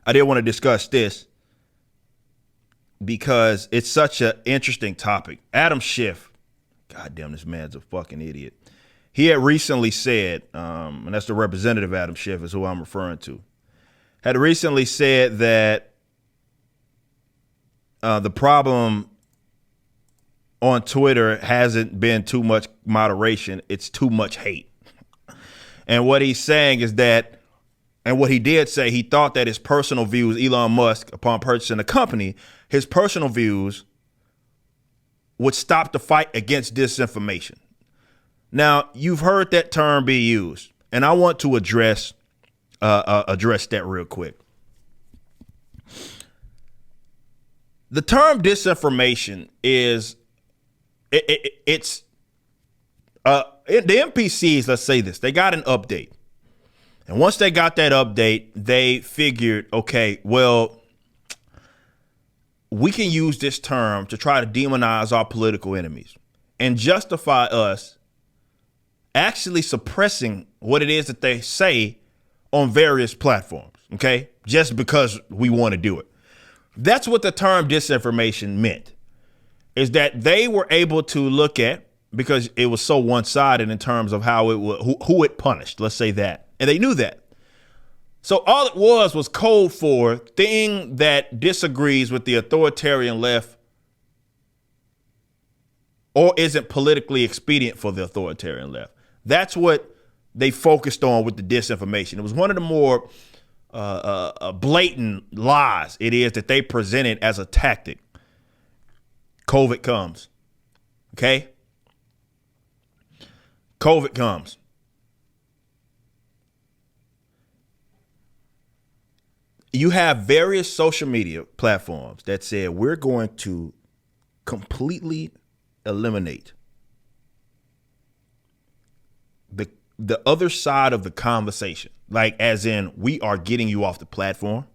I did want to discuss this because it's such an interesting topic. Adam Schiff, goddamn, this man's a fucking idiot. He had recently said, and that's the representative Adam Schiff is who I'm referring to, had recently said that the problem on Twitter hasn't been too much moderation, it's too much hate. And what he's saying is that, and what he did say, he thought that his personal views, Elon Musk, upon purchasing the company, his personal views would stop the fight against disinformation. Now, you've heard that term be used, and I want to address that real quick. The term disinformation is, it's the NPCs, let's say this, they got an update. And once they got that update, they figured, okay, well, we can use this term to try to demonize our political enemies and justify us actually suppressing what it is that they say on various platforms, okay? Just because we want to do it. That's what the term disinformation meant, is that they were able to look at, because it was so one-sided in terms of how it would, who it punished, let's say that. And they knew that. So all it was code for thing that disagrees with the authoritarian left or isn't politically expedient for the authoritarian left. That's what they focused on with the disinformation. It was one of the more blatant lies it is that they presented as a tactic. COVID comes. Okay? COVID comes. You have various social media platforms that said we're going to completely eliminate the other side of the conversation, like as in we are getting you off the platform.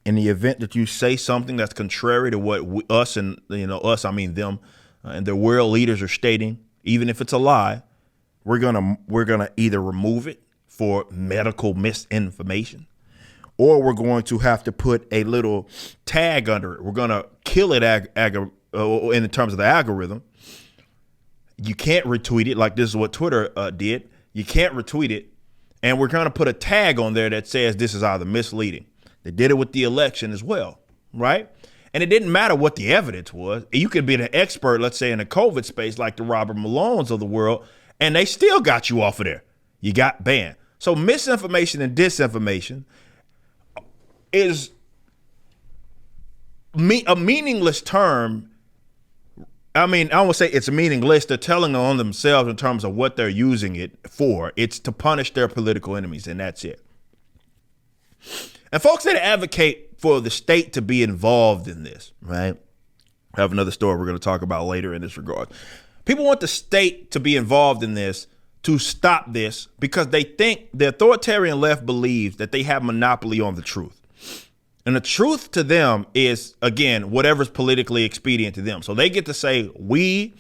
In the event that you say something that's contrary to what us, and I mean them, and the world leaders are stating, even if it's a lie, we're gonna either remove it for medical misinformation, or we're going to have to put a little tag under it. We're going to kill it in terms of the algorithm. You can't retweet it like this is what Twitter did. You can't retweet it. And we're going to put a tag on there that says this is either misleading. They did it with the election as well, right? And it didn't matter what the evidence was. You could be an expert, let's say, in the COVID space like the Robert Malones of the world, and they still got you off of there. You got banned. So misinformation and disinformation is a meaningless term. I mean, I won't say it's meaningless. They're telling on themselves in terms of what they're using it for. It's to punish their political enemies, and that's it. And folks that advocate for the state to be involved in this, right? I have another story we're going to talk about later in this regard. People want the state to be involved in this to stop this because they think the authoritarian left believes that they have monopoly on the truth. And the truth to them is, again, whatever's politically expedient to them. So they get to say, we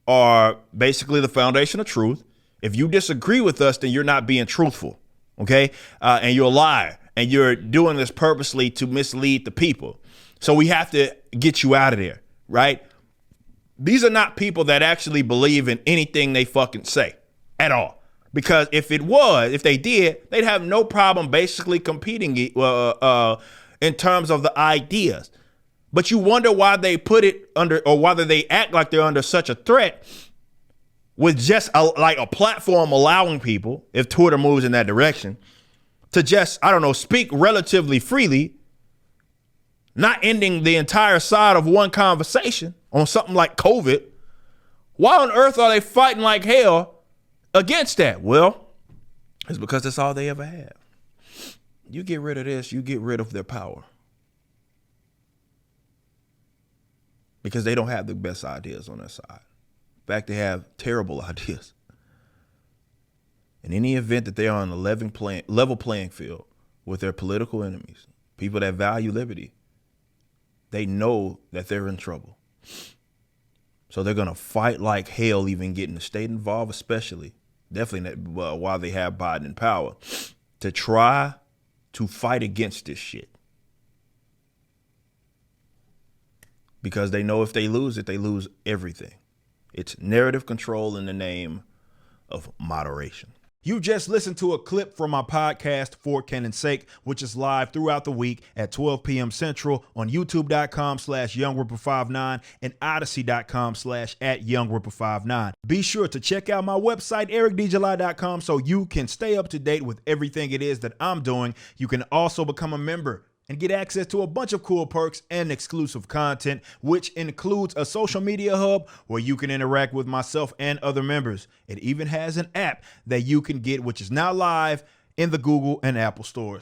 are basically the foundation of truth. If you disagree with us, then you're not being truthful, okay? And you're a liar, and you're doing this purposely to mislead the people. So we have to get you out of there, right? These are not people that actually believe in anything they fucking say at all. Because if they did, they'd have no problem basically competing in terms of the ideas. But you wonder why they put it under, or whether they act like they're under such a threat with just like a platform allowing people, if Twitter moves in that direction, to just, speak relatively freely, not ending the entire side of one conversation on something like COVID. Why on earth are they fighting like hell against that? Well, it's because that's all they ever had. You get rid of this, you get rid of their power. Because they don't have the best ideas on their side. In fact, they have terrible ideas. In any event that they are on a level playing field with their political enemies, people that value liberty, they know that they're in trouble. So they're going to fight like hell, even getting the state involved, especially, definitely while they have Biden in power, to try to fight against this shit. Because they know if they lose it, they lose everything. It's narrative control in the name of moderation. You just listened to a clip from my podcast, For Canon's Sake, which is live throughout the week at 12 p.m. Central on youtube.com/YoungRipper59 and odyssey.com/@YoungRipper59. Be sure to check out my website, ericdjuly.com, so you can stay up to date with everything it is that I'm doing. You can also become a member and get access to a bunch of cool perks and exclusive content, which includes a social media hub where you can interact with myself and other members. It even has an app that you can get, which is now live in the Google and Apple stores.